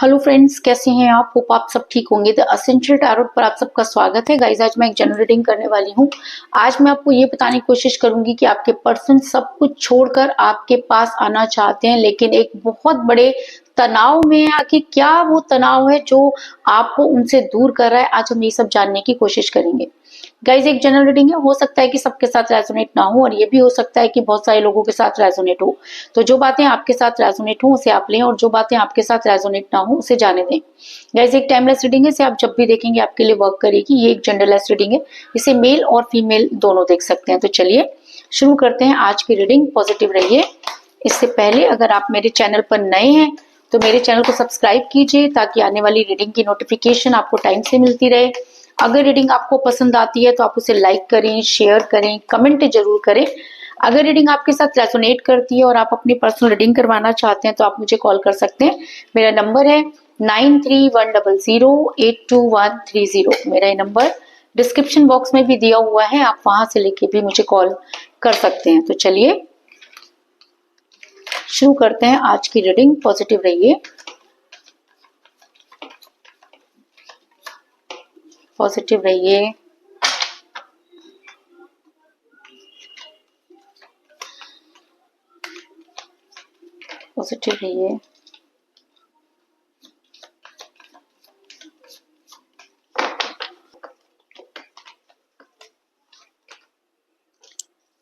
Hello friends, कैसे हैं आप? होप आप सब ठीक होंगे। द एसेंशियल टैरोट पर आप सबका स्वागत है। गाइस, आज मैं एक जनरल रीडिंग करने वाली हूँ। आज मैं आपको ये बताने की कोशिश करूंगी कि आपके पर्सन सब कुछ छोड़कर आपके पास आना चाहते हैं, लेकिन एक बहुत बड़े तनाव में है। आखिर क्या वो तनाव है जो आपको उनसे दूर कर रहा है? आज हम ये सब जानने की कोशिश करेंगे। गाइज, एक जनरल रीडिंग है, हो सकता है कि सबके साथ रेजोनेट ना हो, और ये भी हो सकता है कि बहुत सारे लोगों के साथ रेजोनेट हो। तो जो बातें आपके साथ रेजोनेट हो उसे आप लें, और जो बातें आपके साथ रेजोनेट ना हो उसे जाने दें। गाइज, एक टाइमलेस रीडिंग है, इसे आप जब भी देखेंगे आपके लिए वर्क करेगी। ये एक जनरलेस रीडिंग है, इसे मेल और फीमेल दोनों देख सकते हैं। तो चलिए शुरू करते हैं आज की रीडिंग। पॉजिटिव रहिए। इससे पहले अगर आप मेरे चैनल पर नए हैं तो मेरे चैनल को सब्सक्राइब कीजिए, ताकि आने वाली रीडिंग की नोटिफिकेशन आपको टाइम से मिलती रहे। अगर रीडिंग आपको पसंद आती है तो आप उसे लाइक करें, शेयर करें, कमेंट जरूर करें। अगर रीडिंग आपके साथ रेजोनेट करती है और आप अपनी पर्सनल रीडिंग करवाना चाहते हैं तो आप मुझे कॉल कर सकते हैं। मेरा नंबर है 9310082130। मेरा ये नंबर डिस्क्रिप्शन बॉक्स में भी दिया हुआ है, आप वहां से लेके भी मुझे कॉल कर सकते हैं। तो चलिए शुरू करते हैं आज की रीडिंग। पॉजिटिव रहिए, पॉजिटिव रहिए। पॉजिटिव रहिए।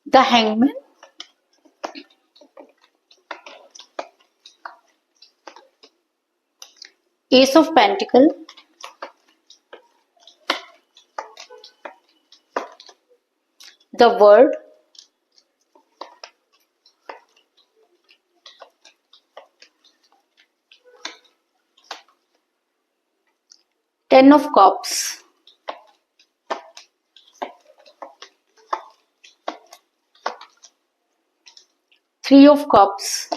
The hangman, S of pentacle, the word, ten of cups, three of cups,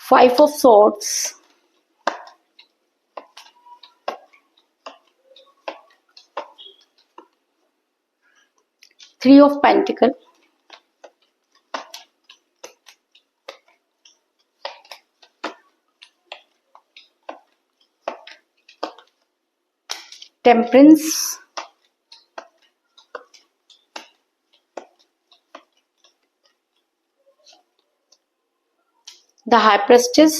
five of swords, three of pentacle, temperance, the high prestige,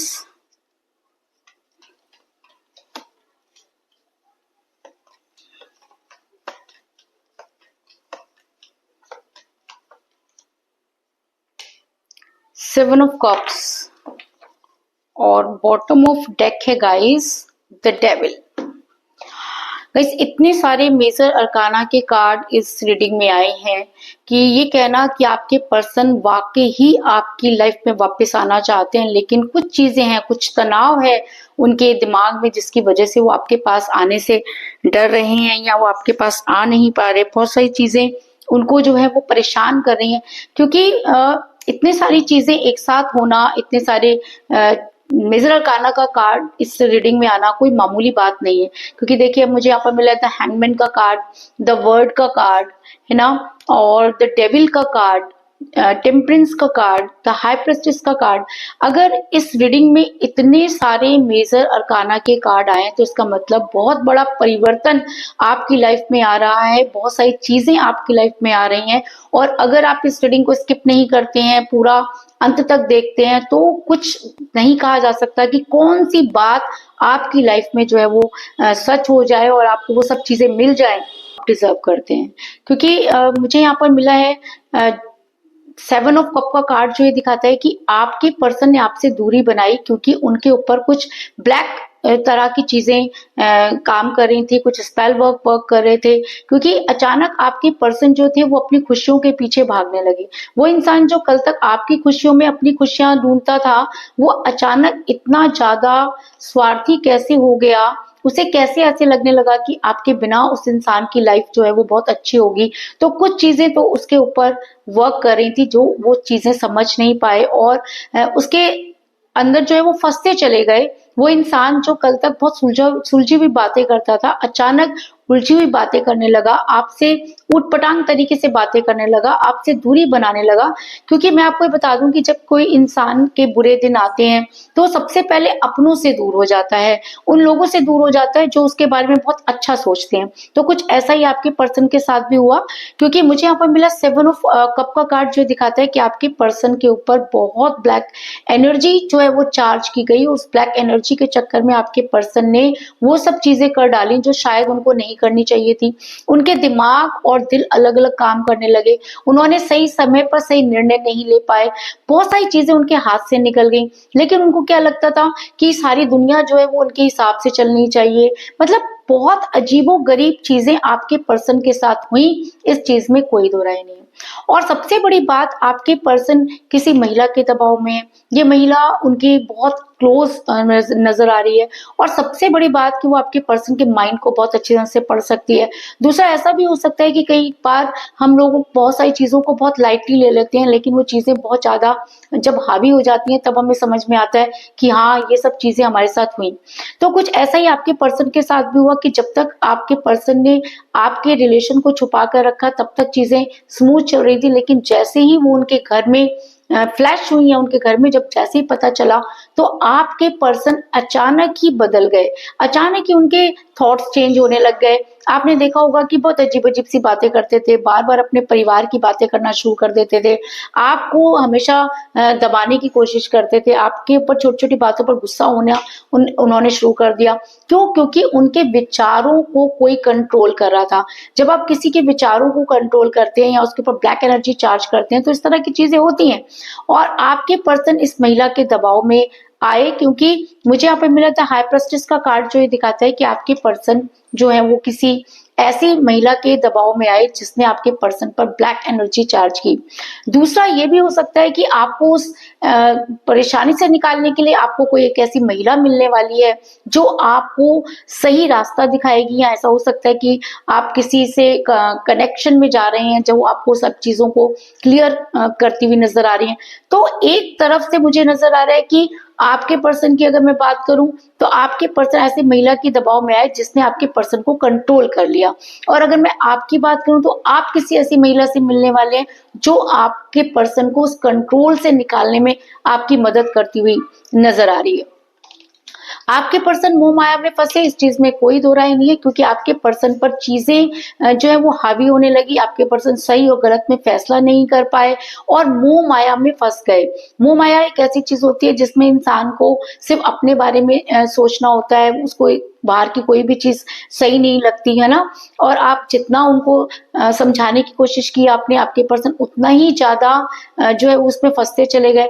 seven of cups, और बॉटम ऑफ डेक है guys the devil. Guys, इतने सारे major arcana के card इस reading में आए हैं कि ये कहना कि आपके पर्सन वाकई ही आपकी लाइफ में वापस आना चाहते हैं, लेकिन कुछ चीजें हैं, कुछ तनाव है उनके दिमाग में, जिसकी वजह से वो आपके पास आने से डर रहे हैं या वो आपके पास आ नहीं पा रहे। बहुत सारी चीजें उनको जो है वो परेशान कर रही हैं, क्योंकि इतने सारी चीजें एक साथ होना, इतने सारे मेजर अरकाना का कार्ड इस रीडिंग में आना कोई मामूली बात नहीं है। क्योंकि देखिए, अब मुझे यहाँ पर मिला था हैंगमैन का कार्ड, द वर्ड का कार्ड है ना, और द डेविल का कार्ड, टेम्परेंस का कार्ड, द हाई प्रेस्टिस का कार्ड। अगर इस रीडिंग में इतने सारे मेजर अरकाना के कार्ड आए तो इसका मतलब बहुत बड़ा परिवर्तन आपकी लाइफ में आ रहा है, बहुत सारी चीजें आपकी लाइफ में आ रही हैं। और अगर आप इस रीडिंग को स्किप नहीं करते हैं, पूरा अंत तक देखते हैं, तो कुछ नहीं कहा जा सकता कि कौन सी बात आपकी लाइफ में जो है वो सच हो जाए और आपको वो सब चीजें मिल जाए डिजर्व करते हैं। क्योंकि मुझे यहाँ पर मिला है सेवन ऑफ कप का कार्ड, जो ये दिखाता है कि आपके पर्सन ने आपसे दूरी बनाई क्योंकि उनके ऊपर कुछ ब्लैक तरह की चीजें काम कर रही थी, कुछ स्पेल वर्क कर रहे थे। क्योंकि अचानक आपके पर्सन जो थे वो अपनी खुशियों के पीछे भागने लगे। वो इंसान जो कल तक आपकी खुशियों में अपनी खुशियां ढूंढता था, वो अचानक इतना ज्यादा स्वार्थी कैसे हो गया, उसे कैसे ऐसे लगने लगा कि आपके बिना उस इंसान की लाइफ जो है वो बहुत अच्छी होगी। तो कुछ चीजें तो उसके ऊपर वर्क कर रही थी जो वो चीजें समझ नहीं पाए, और उसके अंदर जो है वो फंसते चले गए। वो इंसान जो कल तक बहुत सुलझी हुई बातें करता था, अचानक उलझी हुई बातें करने लगा, आपसे ऊट-पटांग तरीके से बातें करने लगा, आपसे दूरी बनाने लगा। क्योंकि मैं आपको ये बता दूँ कि जब कोई इंसान के बुरे दिन आते हैं, तो सबसे पहले अपनों से दूर हो जाता है, उन लोगों से दूर हो जाता है जो उसके बारे में बहुत अच्छा सोचते हैं। तो कुछ ऐसा ही आपके पर्सन के साथ भी हुआ, क्योंकि मुझे यहाँ पर मिला 7 ऑफ कप का कार्ड, जो दिखाता है कि आपके पर्सन के ऊपर बहुत ब्लैक एनर्जी जो है वो चार्ज की गई। उस ब्लैक एनर्जी के चक्कर में आपके पर्सन ने वो सब चीजें कर डाली जो शायद उनको नहीं करनी चाहिए थी। उनके दिमाग और दिल अलग-अलग काम करने लगे। उन्होंने सही समय पर सही निर्णय नहीं ले पाए। बहुत सारी चीजें उनके हाथ से निकल गई। लेकिन उनको क्या लगता था कि सारी दुनिया जो है वो उनके हिसाब से चलनी चाहिए। मतलब बहुत अजीबो-गरीब चीजें आपके पर्सन के साथ हुई, इस चीज में कोई दो राय नहीं है। और सबसे बड़ी बात, आपके पर्सन किसी महिला के दबाव में है। ये महिला उनकी बहुत क्लोज नजर आ रही है। और सबसे बड़ी बात कि वो आपके पर्सन के माइंड को बहुत अच्छी तरह से पढ़ सकती है। दूसरा, ऐसा भी हो सकता है कि कई बार हम लोग बहुत सारी चीजों को बहुत लाइटली ले लेते हैं, लेकिन वो चीजें बहुत ज्यादा जब हावी हो जाती हैं तब हमें समझ में आता है कि हाँ, ये सब चीजें हमारे साथ हुई। तो कुछ ऐसा ही आपके पर्सन के साथ भी हुआ कि जब तक आपके पर्सन ने आपके रिलेशन को छुपा कर रखा, तब तक चीजें स्मूथ चल रही थी। लेकिन जैसे ही वो उनके घर में फ्लैश हुई, या उनके घर में जब जैसे ही पता चला, तो आपके पर्सन अचानक ही बदल गए। अचानक ही उनके थॉट्स चेंज होने लग गए। आपने देखा होगा कि बहुत अजीब-अजीब सी बातें करते थे, बार-बार अपने परिवार की बातें करना शुरू कर देते थे। आपको हमेशा दबाने की कोशिश करते थे। आपके ऊपर छोटी-छोटी बातों पर गुस्सा होना उन्होंने शुरू कर दिया। क्यों? क्योंकि उनके विचारों को कोई कंट्रोल कर रहा था। जब आप किसी के विचारों को कंट्रोल करते हैं या उसके ऊपर ब्लैक एनर्जी चार्ज करते हैं, तो इस तरह की चीजें होती हैं। और आपके पर्सन इस महिला के दबाव में आए, क्योंकि मुझे यहाँ पे मिला था हाई प्रेस्टिस का कार्ड, जो ये दिखाता है कि आपके पर्सन जो है वो किसी ऐसी महिला के दबाव में आए जिसने आपके पर्सन पर ब्लैक एनर्जी चार्ज की। दूसरा, ये भी हो सकता है कि आपको उस परेशानी से निकालने के लिए आपको कोई एक ऐसी महिला मिलने वाली है जो आपको सही रास्ता दिखाएगी। या ऐसा हो सकता है कि आप किसी से कनेक्शन में जा रहे हैं जो आपको सब चीजों को क्लियर करती हुई नजर आ रही है। तो एक तरफ से मुझे नजर आ रहा है कि आपके पर्सन की अगर मैं बात करूं, तो आपके पर्सन ऐसी महिला के दबाव में आए जिसने आपके पर्सन को कंट्रोल कर लिया। और अगर मैं आपकी बात करूं, तो आप किसी ऐसी महिला से मिलने वाले हैं जो आपके पर्सन को उस कंट्रोल से निकालने में आपकी मदद करती हुई नजर आ रही है। आपके पर्सन मोह माया में फंसे, इस चीज में कोई दो राय नहीं है, क्योंकि आपके पर्सन पर चीजें जो है वो हावी होने लगी। आपके पर्सन सही और गलत में फैसला नहीं कर पाए और मोह माया में फंस गए। मोह माया एक ऐसी चीज होती है जिसमें इंसान को सिर्फ अपने बारे में सोचना होता है। उसको बाहर की कोई भी चीज सही नहीं लगती है ना। और आप जितना उनको समझाने की कोशिश की आपने, आपके पर्सन उतना ही ज्यादा जो है उसमें फंसते चले गए।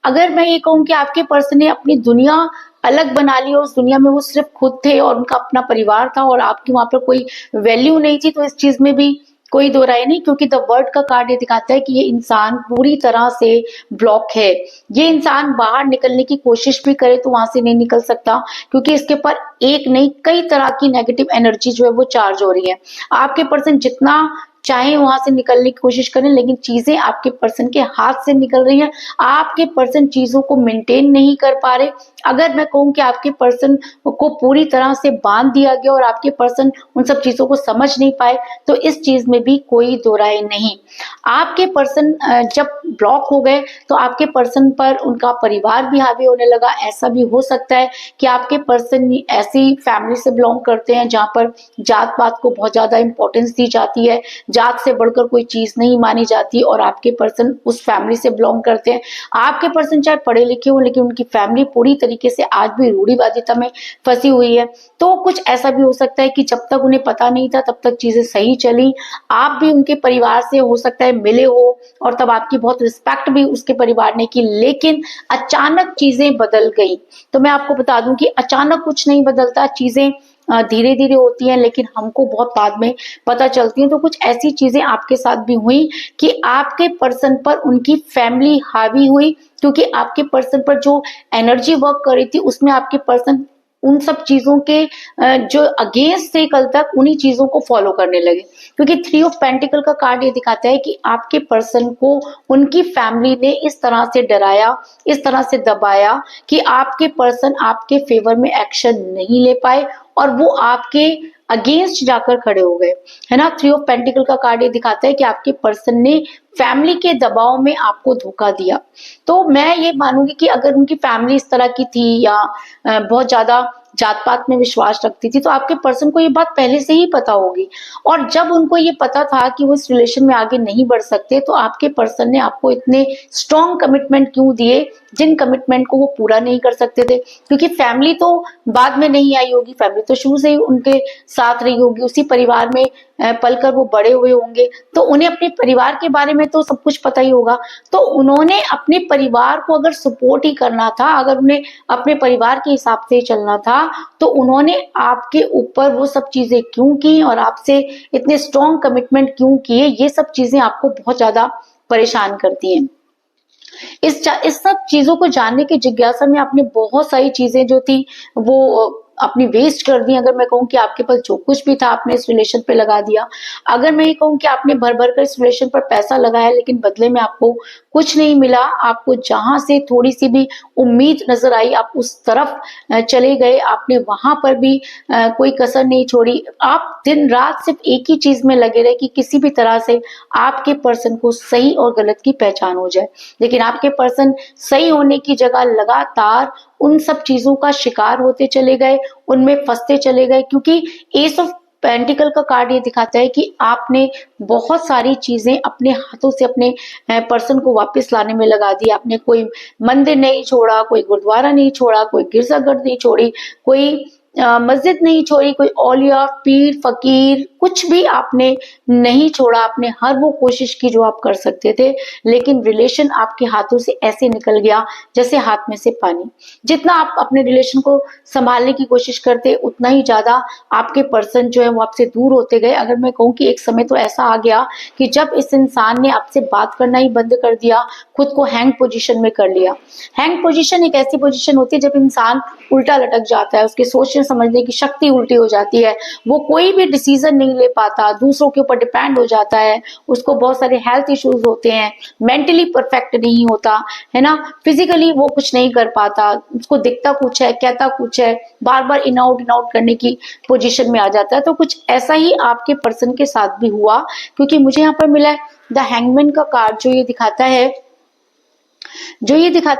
अगर मैं ये कहूँ कि आपके पर्सन ने अपनी दुनिया अलग बना ली और उस दुनिया में वो सिर्फ खुद थे और उनका अपना परिवार था और आपकी वहां पर कोई वैल्यू नहीं थी, तो इस चीज में भी कोई दो राय नहीं। क्योंकि द वर्ल्ड का कार्ड ये दिखाता है कि ये इंसान पूरी तरह से ब्लॉक है। ये इंसान बाहर निकलने की कोशिश भी करे तो वहां से नहीं निकल सकता, क्योंकि इसके ऊपर एक नहीं कई तरह की नेगेटिव एनर्जी जो है वो चार्ज हो रही है। आपके पर्सन जितना चाहे वहां से निकलने की कोशिश करें, लेकिन चीजें आपके पर्सन के हाथ से निकल रही हैं। आपके पर्सन चीजों को मेंटेन नहीं कर पा रहे। अगर मैं कहूँ कि आपके पर्सन को पूरी तरह से बांध दिया गया और आपके पर्सन उन सब चीजों को समझ नहीं पाए, तो इस चीज में भी कोई दो राय नहीं। आपके पर्सन जब ब्लॉक हो गए, तो आपके पर्सन पर उनका परिवार भी हावी होने लगा। ऐसा भी हो सकता है कि आपके पर्सन ऐसी फैमिली से बिलोंग करते हैं जहां पर जात पात को बहुत ज्यादा इंपॉर्टेंस दी जाती है, जात से बढ़कर कोई चीज नहीं मानी जाती, और आपके पर्सन उस फैमिली से बिलोंग करते हैं। आपके पर्सन चाहे पढ़े लिखे हो, लेकिन उनकी फैमिली पूरी तरीके से आज भी रूढ़िवादिता में फंसी हुई है। तो कुछ ऐसा भी हो सकता है कि जब तक उन्हें पता नहीं था तब तक चीजें सही चली। आप भी उनके परिवार से हो सकता है मिले हो और तब आपकी बहुत रिस्पेक्ट भी उसके परिवार ने की, लेकिन अचानक चीजें बदल गई। तो मैं आपको बता दूं कि अचानक कुछ नहीं बदलता, चीजें धीरे धीरे होती हैं, लेकिन हमको बहुत बाद में पता चलती हैं। तो कुछ ऐसी चीजें आपके साथ भी हुई कि आपके पर्सन पर उनकी फैमिली हावी हुई, क्योंकि आपके पर्सन पर जो एनर्जी वर्क कर रही थी उसमें आपके पर्सन उन सब चीजों के जो अगेंस्ट थे कल तक, उन्हीं चीजों को फॉलो करने लगे। क्योंकि थ्री ऑफ पेंटिकल का कार्ड ये दिखाता है कि आपके पर्सन को उनकी फैमिली ने इस तरह से डराया, इस तरह से दबाया कि आपके पर्सन आपके फेवर में एक्शन नहीं ले पाए और वो आपके अगेंस्ट जाकर खड़े हो गए, है ना। थ्री ऑफ पेंटिकल का कार्ड ये दिखाता है कि आपके पर्सन ने फैमिली के दबाव में आपको धोखा दिया। तो मैं ये मानूंगी कि अगर उनकी फैमिली इस तरह की थी या बहुत ज्यादा जात पात में विश्वास रखती थी, तो आपके पर्सन को ये बात पहले से ही पता होगी। और जब उनको ये पता था कि वो इस रिलेशन में आगे नहीं बढ़ सकते, तो आपके पर्सन ने आपको इतने स्ट्रॉन्ग कमिटमेंट क्यों दिए, जिन कमिटमेंट को वो पूरा नहीं कर सकते थे। क्योंकि फैमिली तो बाद में नहीं आई होगी, फैमिली तो शुरू से ही उनके साथ रही होगी, उसी परिवार में पलकर वो बड़े हुए होंगे, तो उन्हें अपने परिवार के बारे में तो सब कुछ पता ही होगा। तो उन्होंने अपने परिवार को अगर सपोर्ट ही करना था, अगर उन्हें अपने परिवार के हिसाब से चलना था, तो उन्होंने आपके ऊपर वो सब चीजें क्यों की और आपसे इतने स्ट्रॉन्ग कमिटमेंट क्यों किए, ये सब चीजें आपको बहुत ज्यादा परेशान करती हैं। इस सब चीजों को जानने की जिज्ञासा में आपने बहुत सारी चीजें जो थी वो अपनी वेस्ट कर दी। अगर मैं कहूँ कि आपके पास जो कुछ भी था आपने इस रिलेशन पे लगा दिया। अगर मैं ये कहूँ कि आपने भर भर कर इस रिलेशन पर पैसा लगाया, लेकिन बदले में आपको कुछ नहीं मिला, आपको जहां से थोड़ी सी भी उम्मीद नजर आई आप उस तरफ चले गए, आपने वहां पर भी कोई कसर नहीं छोड़ी। आप दिन रात सिर्फ एक ही चीज में लगे रहे कि किसी भी तरह से आपके पर्सन को सही और गलत की पहचान हो जाए। लेकिन आपके पर्सन सही होने की जगह लगातार उन सब चीजों का शिकार होते चले गए, उनमें फंसते चले गए। क्योंकि एस ऑफ पेंटिकल का कार्ड ये दिखाता है कि आपने बहुत सारी चीजें अपने हाथों से अपने पर्सन को वापस लाने में लगा दी। आपने कोई मंदिर नहीं छोड़ा, कोई गुरुद्वारा नहीं छोड़ा, कोई गिरजाघर नहीं छोड़ी, कोई मस्जिद नहीं छोड़ी, कोई औलिया पीर फकीर कुछ भी आपने नहीं छोड़ा। आपने हर वो कोशिश की जो आप कर सकते थे, लेकिन रिलेशन आपके हाथों से ऐसे निकल गया जैसे हाथ में से पानी। जितना आप अपने रिलेशन को संभालने की कोशिश करते, उतना ही ज्यादा आपके पर्सन जो है वो आपसे दूर होते गए। अगर मैं कहूँ कि एक समय तो ऐसा आ गया कि जब इस इंसान ने आपसे बात करना ही बंद कर दिया, खुद को हैंग पोजीशन में कर लिया। हैंग पोजीशन एक ऐसी पोजीशन होती है जब इंसान उल्टा लटक जाता है, उसके सोचने समझने की शक्ति उल्टी हो जाती है, वो कोई भी डिसीजन नहीं ले पाता, दूसरों के ऊपर डिपेंड हो जाता है, उसको बहुत सारे हेल्थ इश्यूज होते हैं, मेंटली परफेक्ट नहीं होता, है ना, फिजिकली वो कुछ नहीं कर पाता, उसको दिखता कुछ है कहता कुछ है, बार बार इन आउट करने की पोजीशन में आ जाता है। तो कुछ ऐसा ही आपके पर्सन के साथ भी हुआ, क्योंकि मुझे यहाँ पर मिला है द हैंगमैन का कार्ड, जो ये दिखाता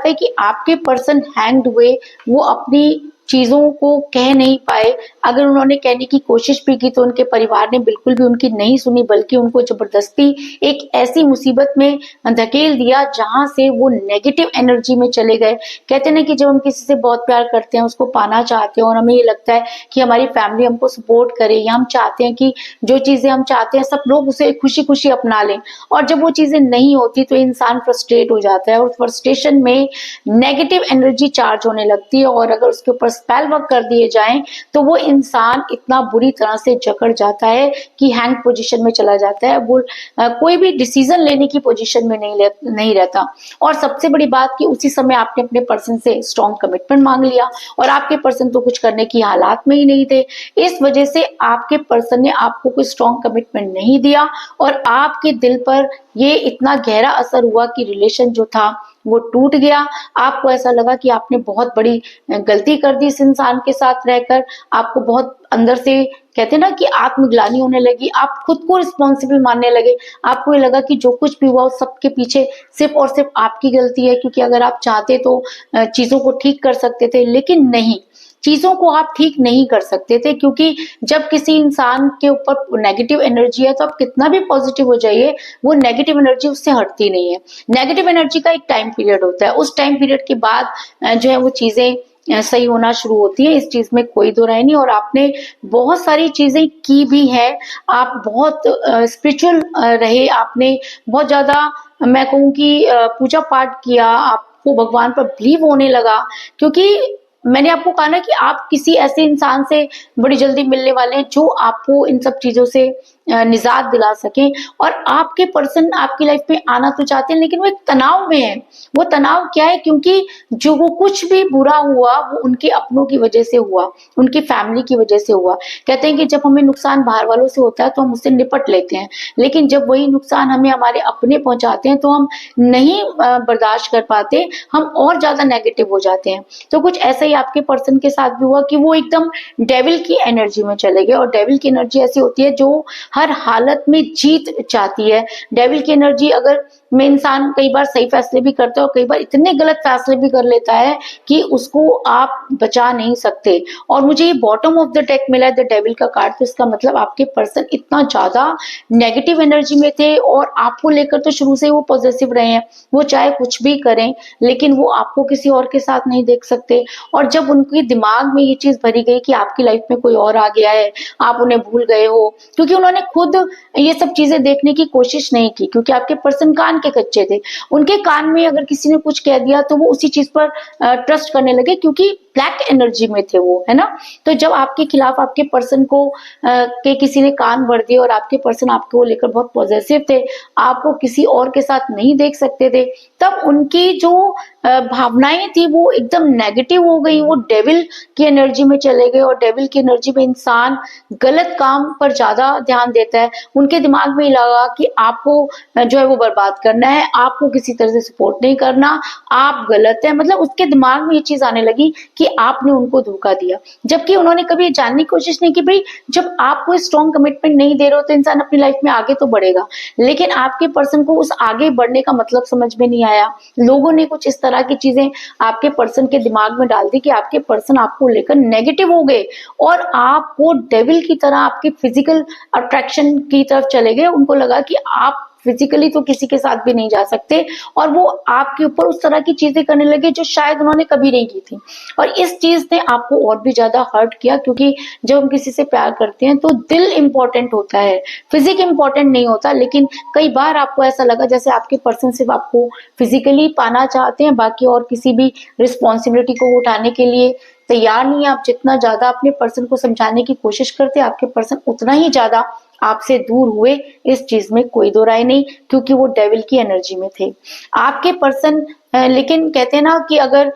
है कि आपके पर्सन हैंग्ड हुए, वो अपनी चीजों को कह नहीं पाए। अगर उन्होंने कहने की कोशिश भी की तो उनके परिवार ने बिल्कुल भी उनकी नहीं सुनी, बल्कि उनको जबरदस्ती एक ऐसी मुसीबत में धकेल दिया जहां से वो नेगेटिव एनर्जी में चले गए। कहते हैं कि जब हम किसी से बहुत प्यार करते हैं, उसको पाना चाहते हैं और हमें ये लगता है कि हमारी फैमिली हमको सपोर्ट करे, या हम चाहते हैं कि जो चीजें हम चाहते हैं सब लोग उसे खुशी खुशी अपना लें, और जब वो चीजें नहीं होती तो इंसान फ्रस्ट्रेट हो जाता है और फ्रस्ट्रेशन में नेगेटिव एनर्जी चार्ज होने लगती है। और अगर उसके ऊपर स्पेल वर्क कर दिए जाएं तो वो इंसान इतना बुरी तरह से जकड़ जाता है कि हैंग पोजीशन में चला जाता है, वो कोई भी डिसीजन लेने की पोजीशन में नहीं रहता। और सबसे बड़ी बात कि उसी समय आपने अपने पर्सन से स्ट्रॉन्ग कमिटमेंट मांग लिया और आपके पर्सन तो कुछ करने की हालात में ही नहीं थे। इस वजह से आपके पर्सन ने आपको कोई स्ट्रॉन्ग कमिटमेंट नहीं दिया और आपके दिल पर ये इतना गहरा असर हुआ कि रिलेशन जो था वो टूट गया। आपको ऐसा लगा कि आपने बहुत बड़ी गलती कर दी इस इंसान के साथ रहकर। आपको बहुत अंदर से कहते हैं ना कि आत्मग्लानि होने लगी, आप खुद को रिस्पॉन्सिबल मानने लगे। आपको ये लगा कि जो कुछ भी हुआ उस सबके पीछे सिर्फ और सिर्फ आपकी गलती है, क्योंकि अगर आप चाहते तो चीजों को ठीक कर सकते थे, लेकिन नहीं, चीजों को आप ठीक नहीं कर सकते थे। क्योंकि जब किसी इंसान के ऊपर नेगेटिव एनर्जी है तो आप कितना भी पॉजिटिव हो जाइए, वो नेगेटिव एनर्जी उससे हटती नहीं है। नेगेटिव एनर्जी का एक टाइम पीरियड होता है, उस टाइम पीरियड के बाद जो है वो चीजें सही होना शुरू होती है, इस चीज में कोई दो राय नहीं। और आपने बहुत सारी चीजें की भी है, आप बहुत स्पिरिचुअल रहे, आपने बहुत ज्यादा मैं कहूँ कि पूजा पाठ किया, आपको भगवान पर बिलीव होने लगा। क्योंकि मैंने आपको कहा ना कि आप किसी ऐसे इंसान से बड़ी जल्दी मिलने वाले हैं जो आपको इन सब चीजों से निजात दिला सकें। और आपके पर्सन आपकी लाइफ में आना तो चाहते हैं लेकिन वो एक तनाव में है। वो तनाव क्या है, क्योंकि जो वो कुछ भी बुरा हुआ वो उनके अपनों की वजह से हुआ, उनकी फैमिली की वजह से हुआ। कहते हैं कि जब हमें नुकसान बाहर वालों से होता है तो हम उससे निपट लेते हैं, लेकिन जब वही नुकसान हमें हमारे अपने पहुंचाते हैं तो हम नहीं बर्दाश्त कर पाते, हम और ज्यादा नेगेटिव हो जाते हैं। तो कुछ ऐसा ही आपके पर्सन के साथ भी हुआ कि वो एकदम डेविल की एनर्जी में चले गए। और डेविल की एनर्जी ऐसी होती है जो हर हालत में जीत चाहती है। डेविल की एनर्जी अगर में इंसान कई बार सही फैसले भी करता है और कई बार इतने गलत फैसले भी कर लेता है कि उसको आप बचा नहीं सकते। और मुझे ये बॉटम ऑफ द डेक मिला है, द डेविल का कार्ड, तो इसका मतलब आपके पर्सन इतना ज्यादा नेगेटिव एनर्जी में थे और आपको लेकर तो शुरू से वो पॉजिटिव रहे हैं। वो चाहे कुछ भी करें लेकिन वो आपको किसी और के साथ नहीं देख सकते। और जब उनके दिमाग में ये चीज भरी गई कि आपकी लाइफ में कोई और आ गया है, आप उन्हें भूल गए हो, क्योंकि उन्होंने खुद ये सब चीजें देखने की कोशिश नहीं की, क्योंकि आपके पर्सन कान के कच्चे थे। उनके कान में अगर किसी ने कुछ कह दिया तो वो उसी चीज पर ट्रस्ट करने लगे, क्योंकि ब्लैक एनर्जी में थे वो, है ना। तो जब आपके खिलाफ आपके पर्सन को के किसी ने कान भर दिए और आपके पर्सन आपको लेकर बहुत पॉजिटिव थे, आपको किसी और के साथ नहीं देख सकते थे, तब उनकी जो भावनाएं थी वो एकदम नेगेटिव हो गई। वो डेविल की एनर्जी में चले गए और डेविल की एनर्जी में इंसान गलत काम पर ज्यादा ध्यान देता है। उनके दिमाग में लगा कि आपको जो है वो बर्बाद करना है, आपको किसी तरह से सपोर्ट नहीं करना, आप गलत है। मतलब उसके दिमाग में ये चीज आने लगी कि आपने उनको धोखा दिया, जबकि उन्होंने कभी जानने की कोशिश नहीं की भाई जब आप कोई स्ट्रॉन्ग कमिटमेंट नहीं दे रहे हो तो इंसान अपनी लाइफ में आगे तो बढ़ेगा। लेकिन आपके पर्सन को उस आगे बढ़ने का मतलब समझ में नहीं आया। लोगों ने कुछ इस तरह की चीजें आपके पर्सन के दिमाग में डाल दी कि आपके पर्सन आपको लेकर नेगेटिव हो गए और आप वो डेविल की तरह आपके फिजिकल अट्रैक्शन की तरफ चले गए। उनको लगा कि आप फिजिकली तो किसी के साथ भी नहीं जा सकते और वो आपके ऊपर उस तरह की चीजें करने लगे जो शायद उन्होंने कभी नहीं की थी। और इस चीज ने आपको और भी ज्यादा हर्ट किया, क्योंकि जब हम किसी से प्यार करते हैं तो दिल इंपॉर्टेंट होता है, फिजिक इंपॉर्टेंट नहीं होता। लेकिन कई बार आपको ऐसा लगा जैसे आपके पर्सन सिर्फ आपको फिजिकली पाना चाहते हैं, बाकी और किसी भी रिस्पॉन्सिबिलिटी को उठाने के लिए तैयार नहीं है। आप जितना ज्यादा अपने पर्सन को समझाने की कोशिश करते हैं, आपके पर्सन उतना ही ज्यादा आपसे दूर हुए। इस चीज में कोई दो राय नहीं, क्योंकि वो डेविल की एनर्जी में थे आपके पर्सन। लेकिन कहते हैं ना कि अगर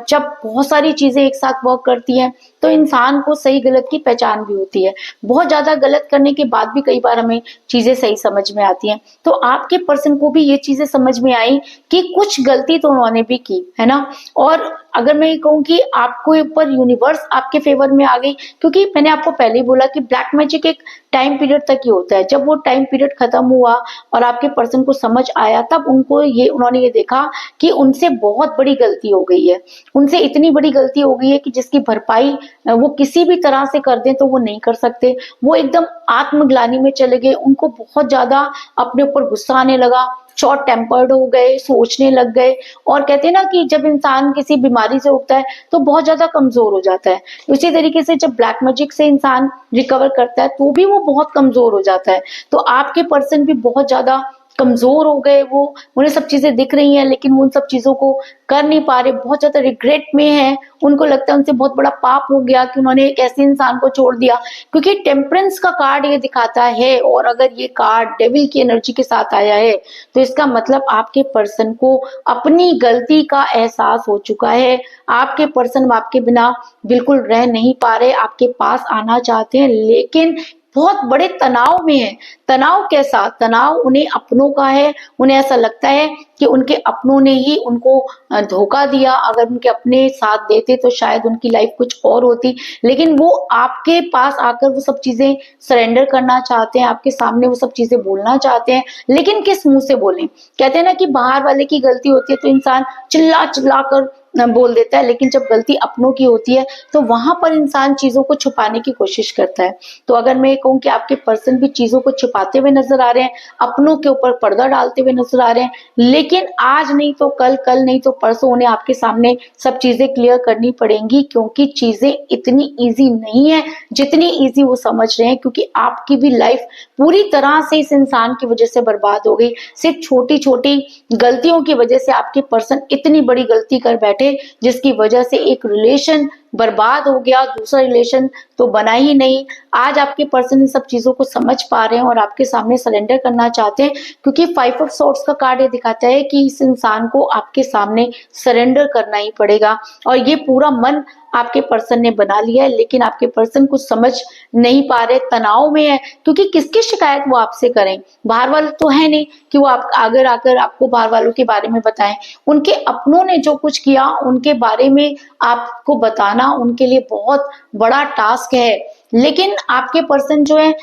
जब बहुत सारी चीजें एक साथ वर्क करती हैं तो इंसान को सही गलत की पहचान भी होती है। बहुत ज्यादा गलत करने के बाद भी कई बार हमें चीजें सही समझ में आती हैं। तो आपके पर्सन को भी ये चीजें समझ में आई कि कुछ गलती तो उन्होंने भी की, है ना। और अगर मैं ये कहूँ कि आपको ऊपर यूनिवर्स आपके फेवर में आ गई, क्योंकि मैंने आपको पहले ही बोला कि ब्लैक मैजिक एक टाइम पीरियड तक ही होता है। जब वो टाइम पीरियड खत्म हुआ और आपके पर्सन को समझ आया, तब उन्होंने ये देखा कि उनसे बहुत बड़ी गलती हो गई है। उनसे इतनी बड़ी गलती हो गई है कि जिसकी भरपाई वो किसी भी तरह से कर दें तो वो नहीं कर सकते। वो एकदम आत्मग्लानि में चले गए। उनको बहुत ज्यादा अपने ऊपर गुस्सा आने लगा, शॉर्ट टेम्पर्ड हो गए, सोचने लग गए। और कहते हैं ना कि जब इंसान किसी बीमारी से उठता है तो बहुत ज्यादा कमजोर हो जाता है। उसी तरीके से जब ब्लैक मैजिक से इंसान रिकवर करता है तो भी वो बहुत कमजोर हो जाता है। तो आपके पर्सन भी बहुत ज्यादा कमजोर हो गए। वो उन्हें सब चीजें दिख रही हैं लेकिन वो उन सब चीजों को कर नहीं पा रहे, बहुत ज्यादा रिग्रेट में है। उनको लगता है उनसे बहुत बड़ा पाप हो गया कि उन्होंने एक ऐसे इंसान को छोड़ दिया, क्योंकि टेम्परेंस का कार्ड ये दिखाता है। और अगर ये कार्ड डेविल की एनर्जी के साथ आया है तो इसका मतलब आपके पर्सन को अपनी गलती का एहसास हो चुका है। आपके पर्सन आपके बिना बिल्कुल रह नहीं पा रहे, आपके पास आना चाहते हैं लेकिन बहुत बड़े तनाव में है। तनाव कैसा? तनाव उन्हें अपनों का है। उन्हें ऐसा लगता है कि उनके अपनों ने ही उनको धोखा दिया। अगर उनके अपने साथ देते तो शायद उनकी लाइफ कुछ और होती। लेकिन वो आपके पास आकर वो सब चीजें सरेंडर करना चाहते हैं, आपके सामने वो सब चीजें बोलना चाहते हैं, लेकिन किस मुंह से बोलें? कहते हैं ना कि बाहर वाले की गलती होती है तो इंसान चिल्ला चिल्ला कर बोल देता है, लेकिन जब गलती अपनों की होती है तो वहां पर इंसान चीजों को छुपाने की कोशिश करता है। तो अगर मैं कहूँ कि आपके पर्सन भी चीजों को छुपाते हुए नजर आ रहे हैं, अपनों के ऊपर पर्दा डालते हुए नजर आ रहे हैं, लेकिन आज नहीं तो कल, कल नहीं तो परसों उन्हें आपके सामने सब चीजें क्लियर करनी पड़ेंगी, क्योंकि चीजें इतनी इजी नहीं है जितनी इजी वो समझ रहे हैं। क्योंकि आपकी भी लाइफ पूरी तरह से इस इंसान की वजह से बर्बाद हो गई। सिर्फ छोटी छोटी गलतियों की वजह से आपके पर्सन इतनी बड़ी गलती कर बैठे जिसकी वजह से एक रिलेशन बर्बाद हो गया, दूसरा रिलेशन तो बना ही नहीं। आज आपके पर्सन इन सब चीजों को समझ पा रहे हैं और आपके सामने सरेंडर करना चाहते हैं, क्योंकि 5 ऑफ सॉर्ड्स का कार्ड ये दिखाता है कि इस इंसान को आपके सामने सरेंडर करना ही पड़ेगा। और ये पूरा मन आपके पर्सन ने बना लिया है, लेकिन आपके पर्सन कुछ समझ नहीं पा रहे, तनाव में है, क्योंकि किसकी शिकायत वो आपसे करें। बाहर वाले तो है नहीं कि वो आप अगर आकर आपको बाहर वालों के बारे में बताएं। उनके अपनों ने जो कुछ किया उनके बारे में आपको बताना उनके लिए बहुत बड़ा टास्क है। लेकिन आपके पर्सन जो है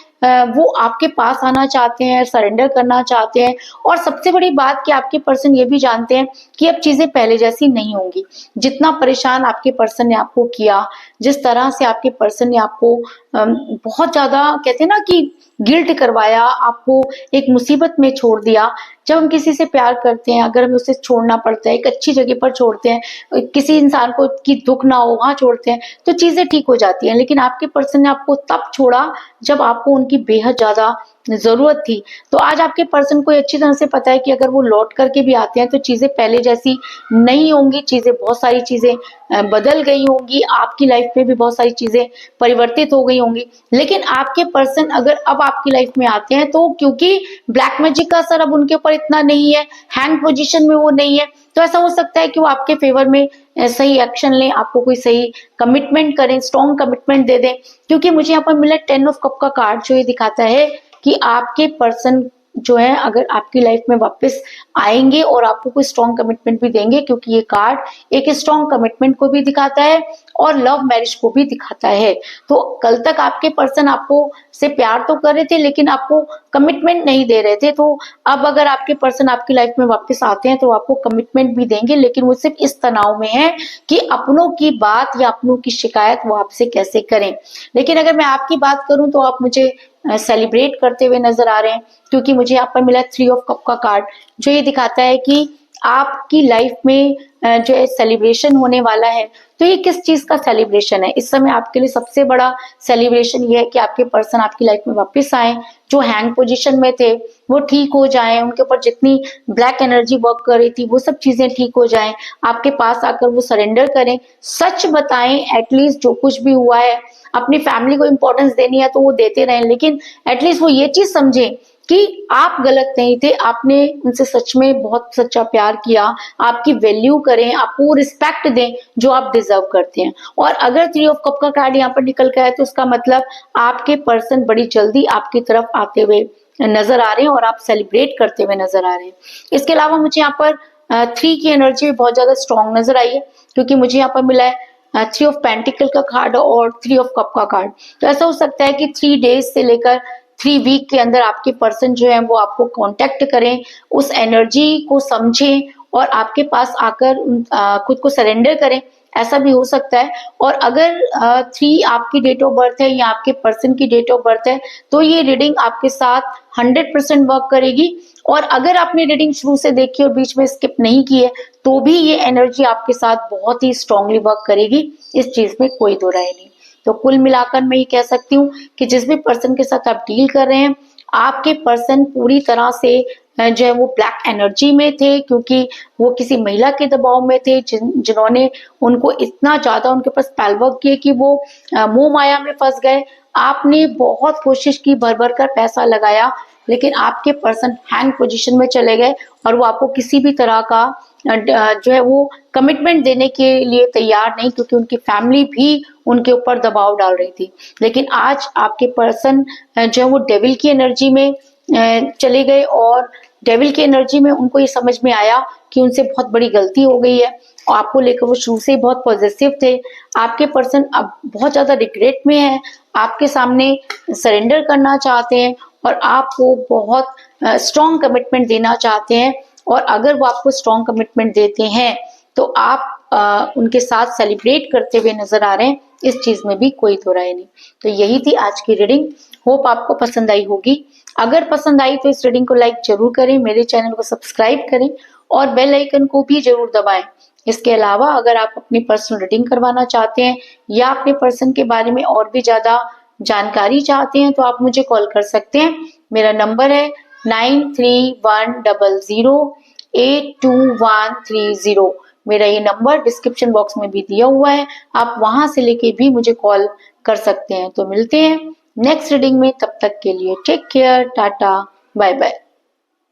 वो आपके पास आना चाहते हैं, सरेंडर करना चाहते हैं। और सबसे बड़ी बात कि आपके पर्सन ये भी जानते हैं कि अब चीजें पहले जैसी नहीं होंगी। जितना परेशान आपके पर्सन ने आपको किया, जिस तरह से आपके पर्सन ने आपको बहुत ज्यादा कहते हैं ना कि गिल्ट करवाया, आपको एक मुसीबत में छोड़ दिया। जब हम किसी से प्यार करते हैं, अगर हमें उसे छोड़ना पड़ता है, एक अच्छी जगह पर छोड़ते हैं, किसी इंसान को की दुख ना हो वहां छोड़ते हैं, तो चीजें ठीक हो जाती हैं। लेकिन आपके पर्सन ने आपको तब छोड़ा जब आपको उनकी बेहद ज्यादा जरूरत थी। तो आज आपके पर्सन को अच्छी तरह से पता है कि अगर वो लौट करके भी आते हैं तो चीजें पहले जैसी नहीं होंगी, चीजें बहुत सारी चीजें बदल गई होंगी, आपकी लाइफ में भी बहुत सारी चीजें परिवर्तित हो गई होंगी। लेकिन आपके पर्सन अगर अब आपकी लाइफ में आते हैं तो क्योंकि ब्लैक मैजिक का असर अब उनके ऊपर इतना नहीं है, हैंग पोजीशन में वो नहीं है, तो ऐसा हो सकता है कि वो आपके फेवर में सही एक्शन लें, आपको कोई सही कमिटमेंट करें, स्ट्रॉन्ग कमिटमेंट दे दें। क्योंकि मुझे यहाँ पर मिला 10 ऑफ कप का कार्ड, जो ये दिखाता है कि आपके पर्सन जो है अगर आपकी लाइफ में वापस आएंगे और आपको कोई स्ट्रॉन्ग कमिटमेंट भी देंगे, क्योंकि ये कार्ड एक स्ट्रॉन्ग कमिटमेंट को भी दिखाता है और लव मैरिज को भी दिखाता है। तो कल तक आपके पर्सन आपको से प्यार तो कर रहे थे लेकिन आपको कमिटमेंट नहीं दे रहे थे, तो अब अगर आपके पर्सन आपकी लाइफ में वापस आते हैं तो आपको कमिटमेंट भी देंगे, लेकिन वो सिर्फ इस तनाव में है कि अपनों की बात या अपनों की शिकायत वो आपसे कैसे करें। लेकिन अगर मैं आपकी बात करूं तो आप मुझे सेलिब्रेट करते हुए नजर आ रहे हैं, क्योंकि मुझे यहाँ पर मिला 3 ऑफ कप का कार्ड, जो ये दिखाता है कि आपकी लाइफ में जो है सेलिब्रेशन होने वाला है। तो ये किस चीज का सेलिब्रेशन है? इस समय आपके लिए सबसे बड़ा सेलिब्रेशन ये है कि आपके पर्सन आपकी लाइफ में वापस आए, जो हैंग पोजीशन में थे वो ठीक हो जाएं, उनके ऊपर जितनी ब्लैक एनर्जी वर्क कर रही थी वो सब चीजें ठीक हो जाएं, आपके पास आकर वो सरेंडर करें, सच बताएं, एटलीस्ट जो कुछ भी हुआ है। अपनी फैमिली को इंपॉर्टेंस देनी है तो वो देते रहें, लेकिन एटलीस्ट वो ये चीज समझें कि आप गलत नहीं थे, आपने उनसे सच में बहुत सच्चा प्यार किया, आपकी वैल्यू करें, आपको रिस्पेक्ट दें जो आप डिजर्व करते हैं। और अगर 3 ऑफ कप का कार्ड यहाँ पर निकल गया है तो उसका मतलब आपके पर्सन बड़ी जल्दी आपकी तरफ आते हुए नजर आ रहे हैं और आप सेलिब्रेट करते हुए नजर आ रहे हैं। इसके अलावा मुझे यहाँ पर 3 की एनर्जी बहुत ज्यादा स्ट्रॉन्ग नजर आई है, क्योंकि मुझे यहाँ पर मिला है 3 ऑफ पेंटिकल का कार्ड और 3 ऑफ कप का कार्ड। तो ऐसा हो सकता है कि 3 डेज से लेकर 3 वीक के अंदर आपके पर्सन जो है वो आपको कांटेक्ट करें, उस एनर्जी को समझें और आपके पास आकर खुद को सरेंडर करें, ऐसा भी हो सकता है। और अगर 3 आपकी डेट ऑफ बर्थ है या आपके पर्सन की डेट ऑफ बर्थ है तो ये रीडिंग आपके साथ 100% वर्क करेगी। और अगर आपने रीडिंग शुरू से देखी और बीच में स्किप नहीं की है तो भी ये एनर्जी आपके साथ बहुत ही स्ट्रांगली वर्क करेगी, इस चीज में कोई दो राय नहीं। तो कुल मिलाकर मैं ये कह सकती हूँ कि जिस भी पर्सन के साथ आप डील कर रहे हैं, आपके पर्सन पूरी तरह से जो है वो ब्लैक एनर्जी में थे, क्योंकि वो किसी महिला के दबाव में थे जिन्होंने उनको इतना ज्यादा उनके पास स्पेल वर्क किए कि वो मोह माया में फंस गए। आपने बहुत कोशिश की, भर भर कर पैसा लगाया, लेकिन आपके पर्सन हैंग पोजीशन में चले गए और वो आपको किसी भी तरह का जो है वो कमिटमेंट देने के लिए तैयार नहीं, क्योंकि उनकी फैमिली भी उनके ऊपर दबाव डाल रही थी। लेकिन आज आपके पर्सन जो है वो डेविल की एनर्जी में चले गए और डेविल की एनर्जी में उनको ये समझ में आया कि उनसे बहुत बड़ी गलती हो गई है और आपको लेकर वो शुरू से बहुत पॉजिटिव थे। आपके पर्सन अब बहुत ज्यादा रिग्रेट में है, आपके सामने सरेंडर करना चाहते हैं और आपको बहुत स्ट्रॉन्ग कमिटमेंट देना चाहते हैं। और अगर वो आपको स्ट्रॉन्ग कमिटमेंट देते हैं तो आप उनके साथ सेलिब्रेट करते हुए नजर आ रहे हैं, इस चीज में भी कोई दो राय नहीं। तो यही थी आज की रीडिंग, होप आपको पसंद आई होगी। अगर पसंद आई तो इस रीडिंग को लाइक जरूर करें, मेरे चैनल को सब्सक्राइब करें और बेल आइकन को भी जरूर दबाएं। इसके अलावा अगर आप अपनी पर्सनल रीडिंग करवाना चाहते हैं या अपने पर्सन के बारे में और भी ज्यादा जानकारी चाहते हैं तो आप मुझे कॉल कर सकते हैं। मेरा नंबर है 9310082130। मेरा ये नंबर डिस्क्रिप्शन बॉक्स में भी दिया हुआ है, आप वहां से लेके भी मुझे कॉल कर सकते हैं। तो मिलते हैं नेक्स्ट रीडिंग में, तब तक के लिए take care, tata, bye bye.